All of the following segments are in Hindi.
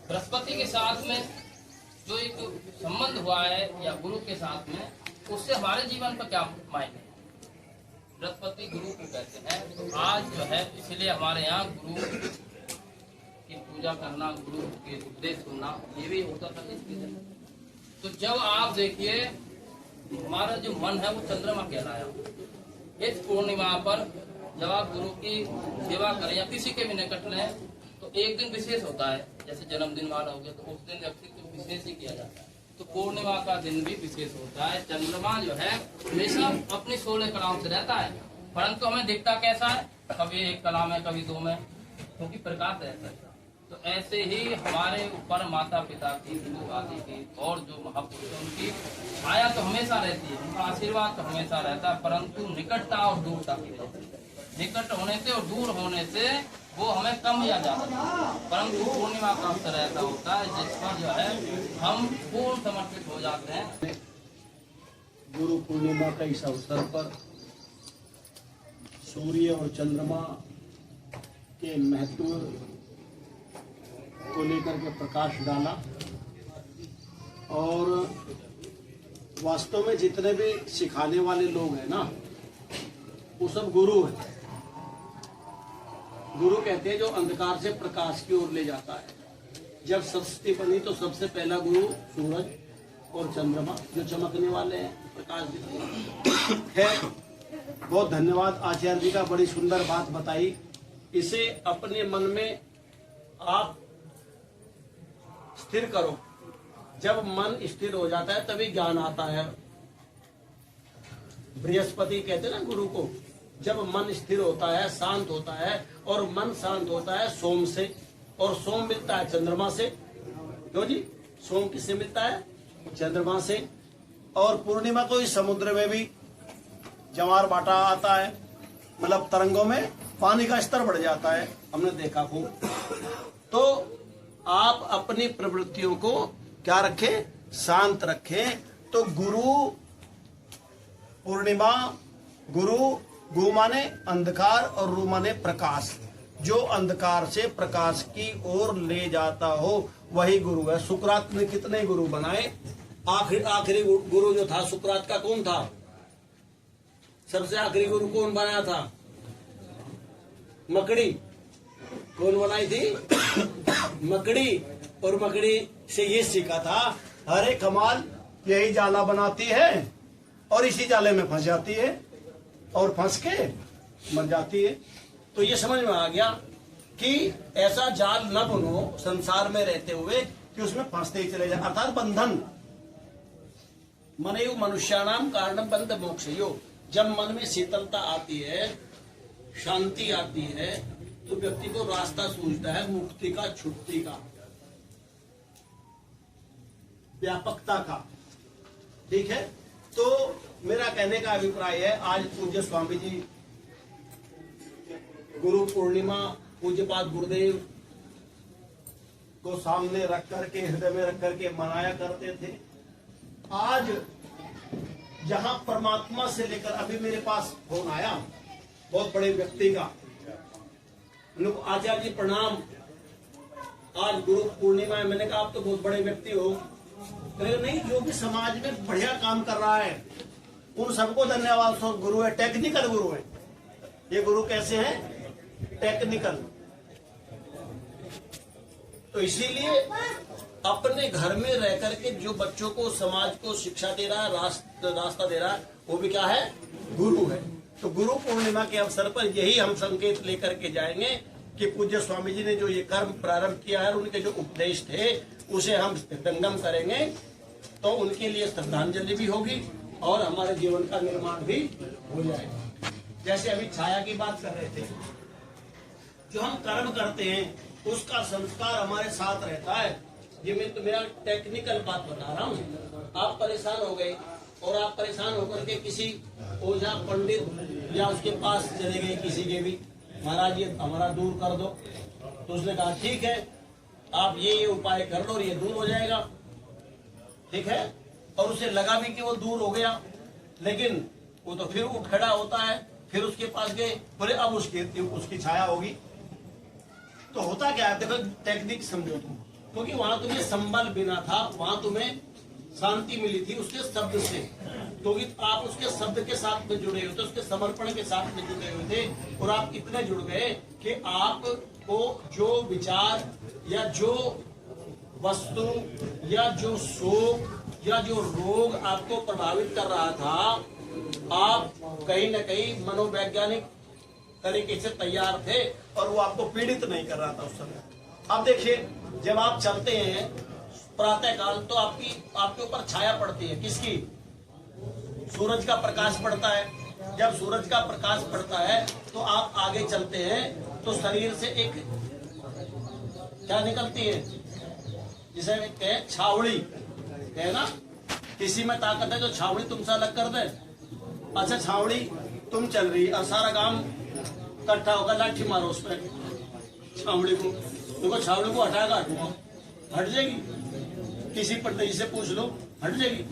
बृहस्पति के साथ में जो एक संबंध हुआ है या गुरु के साथ में, उससे हमारे जीवन पर क्या मायने है। बृहस्पति गुरु को कहते हैं। तो आज जो है इसलिए हमारे यहाँ गुरु की पूजा करना, गुरु के उपदेश सुनना, ये भी होता था इसलिए। तो जब आप देखिए हमारा जो मन है वो चंद्रमा कहलाया। इस पूर्णिमा पर जब आप गुरु की सेवा करें या किसी के भी निकट लें तो एक दिन विशेष होता है, जैसे जन्मदिन वाला हो गया तो उस दिन व्यक्ति को विशेष ही किया जाता है। तो पूर्णिमा का दिन भी विशेष होता है। चंद्रमा जो है हमेशा अपनी 16 कलाओं से रहता है, परंतु हमें दिखता कैसा है, कभी एक कला में कभी दो में, क्योंकि प्रकाश रहता है। तो ऐसे ही हमारे ऊपर माता पिता की, गुरु आदि की और जो महापुरुषों की छाया तो हमेशा रहती है, उनका आशीर्वाद तो हमेशा रहता है, परंतु निकटता और दूरता की रहती है। निकट होने से और दूर होने से वो हमें कम या ज्यादा, परंतु पूर्णिमा का अवसर ऐसा होता है जिस पर जो है हम पूर्ण समर्पित हो जाते हैं। गुरु पूर्णिमा का इस अवसर पर सूर्य और चंद्रमा के महत्व को लेकर के प्रकाश डाला। और वास्तव में जितने भी सिखाने वाले लोग हैं ना, वो सब गुरु हैं। गुरु कहते हैं जो अंधकार से प्रकाश की ओर ले जाता है। जब सृष्टि बनी तो सबसे पहला गुरु सूरज और चंद्रमा, जो चमकने वाले हैं, प्रकाश देते हैं। बहुत धन्यवाद आचार्य जी का, बड़ी सुंदर बात बताई। इसे अपने मन में आप स्थिर करो। जब मन स्थिर हो जाता है तभी ज्ञान आता है। बृहस्पति कहते हैं ना गुरु को, जब मन स्थिर होता है, शांत होता है, और मन शांत होता है सोम से, और सोम मिलता है चंद्रमा से। क्यों जी? सोम किससे मिलता है? चंद्रमा से। और पूर्णिमा को इस समुद्र में भी जवार बाटा आता है, मतलब तरंगों में पानी का स्तर बढ़ जाता है, हमने देखा खूब। तो आप अपनी प्रवृत्तियों को क्या रखें? शांत रखें। तो गुरु पूर्णिमा, गुरु, गु माने अंधकार और रू माने प्रकाश, जो अंधकार से प्रकाश की ओर ले जाता हो वही गुरु है। सुकरात ने कितने गुरु बनाए? आखिरी गुरु जो था सुकरात का कौन था? सबसे आखिरी गुरु कौन बनाया था? मकड़ी। कौन बनाई थी? मकड़ी। और मकड़ी से ये सीखा था, अरे कमाल, यही जाला बनाती है और इसी जाले में फंस जाती है और फंस के मर जाती है। तो ये समझ में आ गया कि ऐसा जाल न बनो संसार में रहते हुए कि उसमें फंसते ही चले जाए, अर्थात बंधन। मनेयु मनुष्याणाम कारणम बंध मोक्षयो। जब मन में शीतलता आती है, शांति आती है, तो व्यक्ति को रास्ता सूझता है मुक्ति का, छुट्टी का, व्यापकता का। ठीक है? तो मेरा कहने का अभिप्राय है, आज पूज्य स्वामी जी गुरु पूर्णिमा पूज्यपाद गुरुदेव को सामने रख करके, हृदय में रख करके मनाया करते थे। आज जहां परमात्मा से लेकर, अभी मेरे पास फोन आया बहुत बड़े व्यक्ति का, आचार्य जी प्रणाम, आज गुरु पूर्णिमा है। मैंने कहा आप तो बहुत बड़े व्यक्ति हो। नहीं, जो भी समाज में बढ़िया काम कर रहा है उन सबको धन्यवाद। सो गुरु है, टेक्निकल गुरु है। ये गुरु कैसे हैं? टेक्निकल। तो इसीलिए अपने घर में रह करके जो बच्चों को, समाज को शिक्षा दे रहा है, रास्ता दे रहा है, वो भी क्या है? गुरु है। तो गुरु पूर्णिमा के अवसर पर यही हम संकेत लेकर के जाएंगे कि पूज्य स्वामी जी ने जो ये कर्म प्रारंभ किया है, उनके जो उपदेश थे उसे हम हृदयंगम करेंगे, तो उनके लिए श्रद्धांजलि भी होगी और हमारे जीवन का निर्माण भी हो जाएगा। जैसे अभी छाया की बात कर रहे थे, जो हम कर्म करते हैं उसका संस्कार हमारे साथ रहता है। ये मैं तो मेरा टेक्निकल बात बता रहा हूँ। आप परेशान हो गए और आप परेशान होकर के किसी ओझा पंडित या उसके पास चले गए, किसी के भी, महाराज ये हमारा दूर कर दो। तो उसने कहा ठीक है, आप ये उपाय कर लो और ये दूर हो जाएगा। ठीक है? और उसे लगा भी कि वो दूर हो गया, लेकिन वो तो फिर उठ खड़ा होता है, फिर उसके पास गए, बोले अब उसकी छाया होगी। तो होता क्या है? देखो टेक्निक समझो तुम। क्योंकि वहां तुम्हें संबल बिना था, वहां तुम्हें शांति मिली थी उसके शब्द से, क्योंकि आप उसके शब्द के साथ में जुड़े हुए थे, उसके समर्पण के साथ में जुड़े हुए थे, और आप इतने जुड़ गए कि आपको जो विचार या जो वस्तु या जो शोक या जो रोग आपको प्रभावित कर रहा था, आप कहीं न कहीं मनोवैज्ञानिक तरीके से तैयार थे और वो आपको पीड़ित नहीं कर रहा था उस समय। अब देखिए, जब आप चलते हैं प्रातः काल तो आपके ऊपर छाया पड़ती है, किसकी? सूरज का प्रकाश पड़ता है। जब सूरज का प्रकाश पड़ता है तो आप आगे चलते हैं तो शरीर से एक क्या निकलती है, जिसे कहते हैं छावड़ी, है ना? किसी में ताकत है तो छावड़ी तुमसे अलग कर दे। अच्छा, छावड़ी तुम चल रही और सारा काम इकट्ठा होकर लाठी मारो उस पर, छावड़ी को, देखो छावड़ी को हटाएगा, हट जाएगी। किसी पंडित जी से पूछ लो, हट जाएगी।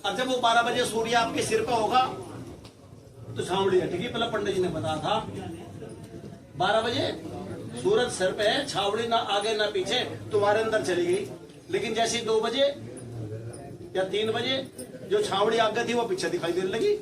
अच्छा, वो 12 बजे सूर्य आपके सिर पर होगा तो छावड़ी हटेगी। पहले पंडित जी ने बताया था 12 बजे सूरज सिर पे है, छावड़ी ना आगे ना पीछे, तुम्हारे अंदर चली गई। लेकिन जैसे 2 बजे या 3 बजे जो छावड़ी आगे थी वो पीछे दिखाई देने लगी।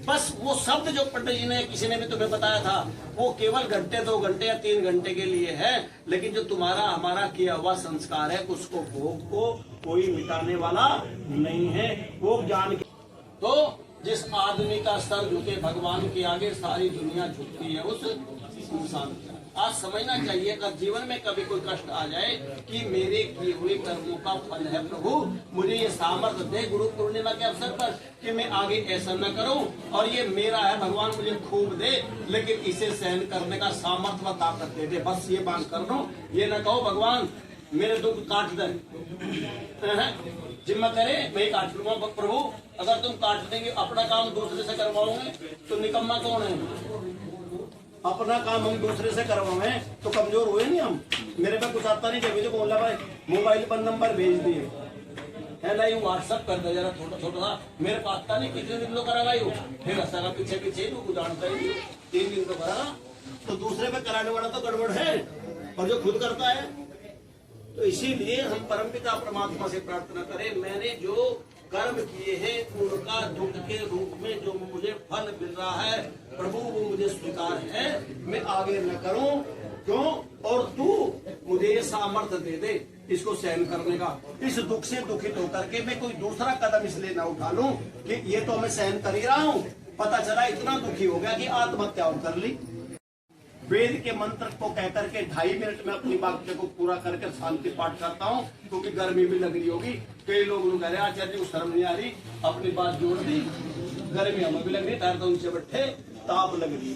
बस वो शब्द जो पंडित जी ने किसी ने भी तुम्हें बताया था वो केवल घंटे 2 घंटे या 3 घंटे के लिए है, लेकिन जो तुम्हारा हमारा किया हुआ संस्कार है उसको भोग को कोई मिटाने वाला नहीं है। वो ज्ञान तो जिस आदमी का सर झुके भगवान के आगे सारी दुनिया झुकती है उस इंसान। आज समझना चाहिए अगर जीवन में कभी कोई कष्ट आ जाए कि मेरे किए हुए कर्मों का फल है प्रभु, मुझे ये सामर्थ्य दे गुरु पूर्णिमा के अवसर पर कि मैं आगे ऐसा न करूं, और ये मेरा है भगवान मुझे खूब दे, लेकिन इसे सहन करने का सामर्थ्य व ताकत दे दे। बस ये बात कर लो, ये न कहो भगवान मेरे दुख काट दे, जिम्मा करे मैं काट लूंगा। प्रभु अगर तुम काट देंगे अपना काम दूसरे से करवाओगे तो निकम्मा कौन है? अपना काम हम दूसरे से करवाए तो कमजोर हुए नहीं हम। मेरे पे कुछ आता नहीं, मुझे बोला भाई मोबाइल पर नंबर भेज दिए है ना, यू व्हाट्सअप कर दे जरा छोटा छोटा सा, मेरे पास आता नहीं, कितने दिन तो करा यू, फिर ऐसा पीछे पीछे तू जानता ही 3 दिन तो करा, तो दूसरे पे कराने वाला तो गड़बड़ है, और जो खुद करता है। तो इसीलिए हम परमपिता परमात्मा से प्रार्थना करें, मैंने जो कर्म किए हैं उनका दुख के रूप में जो मुझे फल मिल रहा है प्रभु वो मुझे स्वीकार है, मैं आगे न करूं, क्यों? और तू मुझे ये सामर्थ्य दे दे इसको सहन करने का। इस दुख से दुखित होकर के मैं कोई दूसरा कदम इसलिए न उठा लूं कि ये तो मैं सहन कर ही रहा हूं, पता चला इतना दुखी हो गया कि आत्महत्या कर ली। वेद के मंत्र को कहकर के 2.5 मिनट में अपनी वाक्य को पूरा करके शांति पाठ करता हूँ, क्योंकि गर्मी भी लग रही होगी। कई लोग कह रहे आचार्य को शर्म नहीं आ रही, अपनी बात जोड़ दी, गर्मी हमें भी लग रही, तार तो ऊंचे बैठे ताप लग रही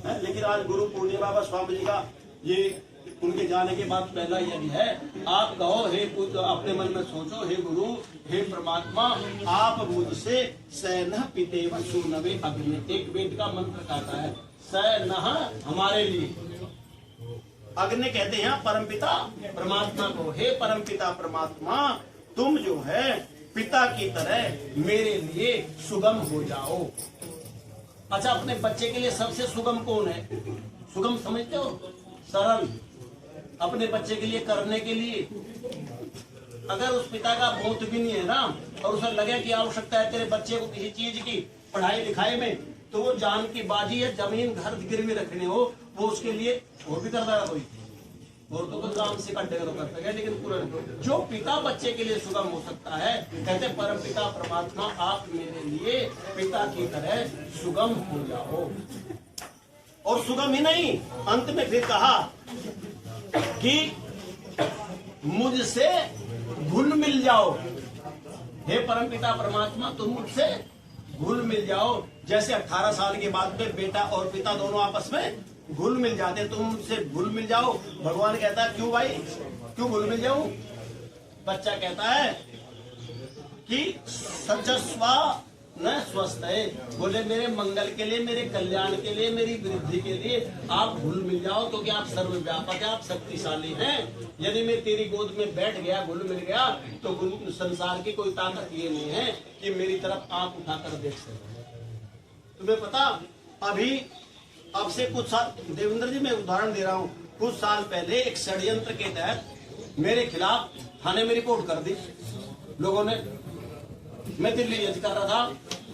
है। लेकिन आज गुरु पूर्णिमा पर स्वामी जी का ये उनके जाने के बाद पहला यज्ञ है। आप कहो हे अपने मन में सोचो, हे गुरु हे परमात्मा आप मुझसे सैन पिते वसु नवे अग्नि, एक वेद का मंत्र कहता है सैन हमारे लिए, अग्नि कहते हैं परमपिता परमात्मा को। हे परमपिता परमात्मा तुम जो है पिता की तरह मेरे लिए सुगम हो जाओ। अच्छा, अपने बच्चे के लिए सबसे सुगम कौन है? सुगम समझते हो? सरल, अपने बच्चे के लिए करने के लिए। अगर उस पिता का बोध भी नहीं है ना, और उसे लगे कि आवश्यकता है तेरे बच्चे को किसी चीज की पढ़ाई लिखाई में, तो वो जान की बाजी है, जमीन घर गिरवी रखने हो, वो उसके लिए वो भी करता है। कोई और तो कुछ काम से कंटे करता है, लेकिन पूरा जो पिता बच्चे के लिए सुगम हो सकता है, कहते परम पिता परमात्मा आप मेरे लिए पिता की तरह सुगम हो जाओ। और सुगम ही नहीं, अंत में फिर कहा कि मुझसे घुल मिल जाओ। हे परमपिता परमात्मा तुम मुझसे घुल मिल जाओ। जैसे 18 साल के बाद में बेटा और पिता दोनों आपस में घुल मिल जाते, तुम मुझसे घुल मिल जाओ। भगवान कहता है क्यों भाई, क्यों घुल मिल जाऊं? बच्चा कहता है कि सजस्वा न स्वस्थ है, बोले मेरे मंगल के लिए, मेरे कल्याण के लिए, मेरी वृद्धि के लिए आप घुल मिल जाओ, क्योंकि आप सर्वव्यापक है, आप शक्तिशाली हैं। यदि मैं तेरी गोद में बैठ गया, घुल मिल गया, तो संसार की कोई ताकत ये नहीं है कि मेरी तरफ आंख उठाकर देख सके। तुम्हें पता, अभी आपसे कुछ साल, देवेंद्र जी मैं उदाहरण दे रहा हूँ, कुछ साल पहले एक षड्यंत्र के तहत मेरे खिलाफ थाने में रिपोर्ट कर दी लोगों ने। मैं दिल्ली जज कर रहा था,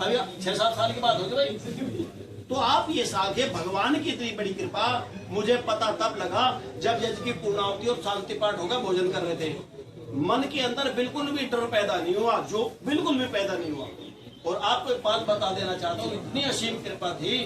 अभी 6-7 साल की बात होगी भाई। तो आप ये साखे भगवान की इतनी बड़ी कृपा, मुझे पता तब लगा जब जज की पूर्णाहुति और शांति पाठ होकर भोजन कर रहे थे। मन के अंदर बिल्कुल भी डर पैदा नहीं हुआ, जो बिल्कुल भी पैदा नहीं हुआ। और आपको एक बात बता देना चाहता हूँ, इतनी असीम कृपा थी,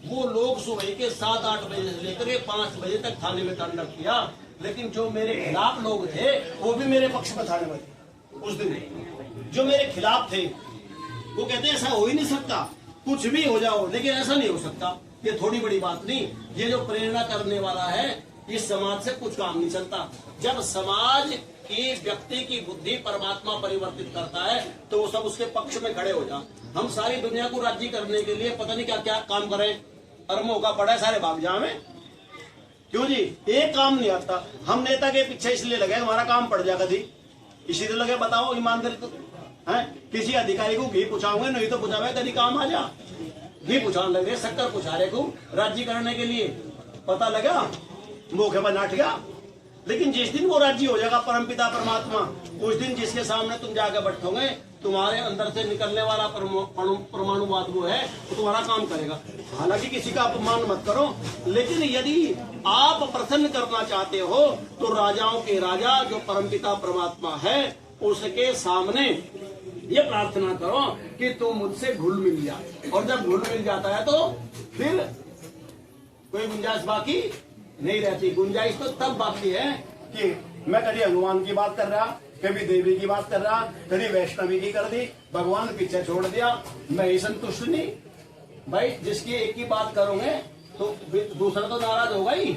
वो लोग सुबह के 7-8 बजे से लेकर 5 बजे तक थाने में तांडव किया, लेकिन जो मेरे खिलाफ लोग थे वो भी मेरे पक्ष में थाने में थे। उस दिन जो मेरे खिलाफ थे वो कहते ऐसा हो ही नहीं सकता, कुछ भी हो जाओ लेकिन ऐसा नहीं हो सकता, ये थोड़ी बड़ी बात नहीं। ये जो प्रेरणा करने वाला है, इस समाज से कुछ काम नहीं चलता। जब समाज की व्यक्ति की बुद्धि परमात्मा परिवर्तित करता है तो वो सब उसके पक्ष में खड़े हो जा। हम सारी दुनिया को राज्य करने के लिए पता नहीं क्या क्या काम करें, अरबों का पड़ा है, सारे भाग जाए। क्यों जी? एक काम नहीं आता। हम नेता के पीछे इसलिए लगे हमारा काम पड़ जाएगा थी, इसीलिए लगे। बताओ ईमानदारी तो है? किसी अधिकारी को घी पूछाओगे, नहीं तो पूछावे कभी काम आ जा। घी पूछाने लगे, शक्कर पूछा रहे को राज्य करने के लिए, पता लगा मौके पर नाट गया। लेकिन जिस दिन वो राज्य हो जाएगा परमपिता परमात्मा, उस दिन जिसके सामने तुम जाकर बैठोगे, तुम्हारे अंदर से निकलने वाला परमाणुवाद वो है, वो तुम्हारा काम करेगा। हालांकि किसी का अपमान मत करो, लेकिन यदि आप प्रसन्न करना चाहते हो तो राजाओं के राजा जो परमपिता परमात्मा है उसके सामने ये प्रार्थना करो कि तू मुझसे घुल मिल जा। और जब घुल मिल जाता है तो फिर कोई गुंजाइश बाकी नहीं रहती। गुंजाइश तो तब बाकी है कि मैं कभी हनुमान की बात कर रहा, कभी देवी की बात कर रहा, कभी वैष्णवी की कर दी, भगवान पीछे छोड़ दिया, मैं ही संतुष्ट नहीं। भाई जिसकी एक ही बात करोगे तो दूसरा तो नाराज होगा ही,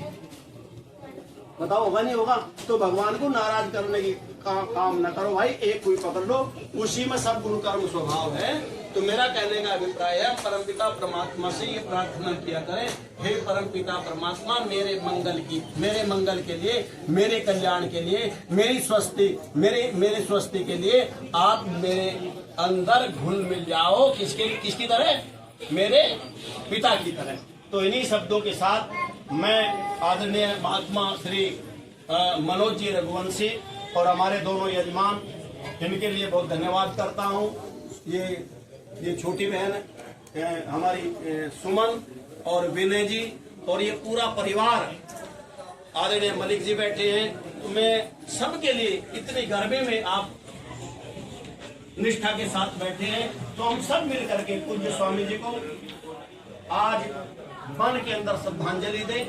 बताओ होगा नहीं होगा? तो भगवान को नाराज करने की काम न करो भाई, एक कोई पकड़ लो, उसी में सब गुण कर्म स्वभाव है। तो मेरा कहने का अभिप्राय है, परमपिता परमात्मा से ये प्रार्थना किया करें, हे परमपिता परमात्मा मेरे मंगल के लिए, मेरे कल्याण के लिए, मेरी स्वस्थि के लिए आप मेरे अंदर घुल मिल जाओ। किसकी तरह? मेरे पिता की तरह। तो इन्हीं शब्दों के साथ मैं आदरणीय महात्मा श्री मनोज जी रघुवंशी और हमारे दोनों यजमान, इनके लिए बहुत धन्यवाद करता हूँ। ये छोटी बहन हमारी सुमन और विनय जी और ये पूरा परिवार, आदरणीय मलिक जी बैठे हैं। तो मैं सबके लिए, इतनी गर्मी में आप निष्ठा के साथ बैठे हैं, तो हम सब मिल करके पूज्य स्वामी जी को आज मन के अंदर श्रद्धांजलि दें।